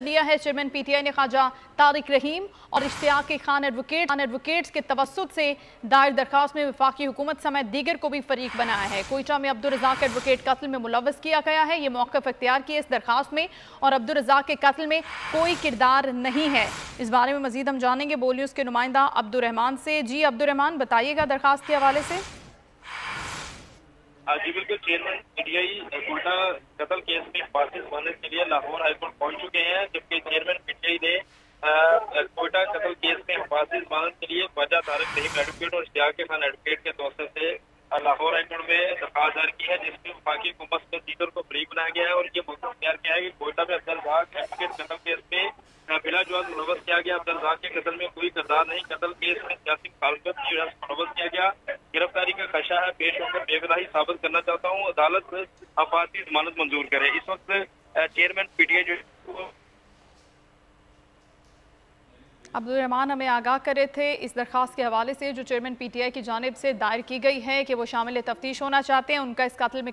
लिया है। Chairman PTI ने ख्वाजा तारिक रहीम और इश्तियाक खान एडवोकेट्स के तवस्सुत से दायर दरखास्त में वफाकी हुकूमत समेत दीगर को भी फरीक बनाया है। कोयटा में अब्दुल रज़ाक एडवोकेट कत्ल में मुलव्वस किया गया है। ये मौक़िफ़ इख्तियार किया इस दरखास्त में और अब्दुल रज़ाक के कत्ल में कोई किरदार नहीं है। इस बारे में मज़ीद हम जानेंगे बोल न्यूज़ के नुमाइंदा अब्दुल रहमान से। जी अब्दुल रहमान, बताइएगा दरखास्त के हवाले से। जी बिल्कुल, चेयरमैन पीटीआई कोयटा कत्ल केस में फांसी जमानत के लिए लाहौर हाईकोर्ट पहुंच चुके हैं, जबकि चेयरमैन पीटीआई ने कोयटा कत्ल केस में फांसी जमानत के लिए ख्वाजा तारिक रहीम एडवोकेट और इश्तियाक खान एडवोकेट के तवज्जुह से लाहौर हाईकोर्ट में दरखास्त दायर की है, जिसमें वफाकी हुकूमत में दीगर को फरीक बनाया गया है और ये मौक़िफ़ इख्तियार किया है कि कोयटा में अब्दुल रज़ाक एडवोकेट कत्ल केस में बिला जवाज़ मुलव्वस किया गया। अब्दुल रज़ाक के कत्ल में कोई किरदार नहीं। कत्ल केस में सियासी मुखालफत की वजह से मुलव्वस किया गया। गिरफ्तारी का खदशा है। पेश होकर बेगुनाही साबित करना चाहता हूँ, अदालत फांसी जमानत मंजूर करे। इस वक्त चेयरमैन पीटीआई जो अब्दुल रहमान हमें आगाह कर रहे थे इस दरखास्त के हवाले से जो चेयरमैन पीटीआई की जानिब से दायर की गई है कि वो शामिल तफ्तीश होना चाहते हैं। उनका इस कत्ल में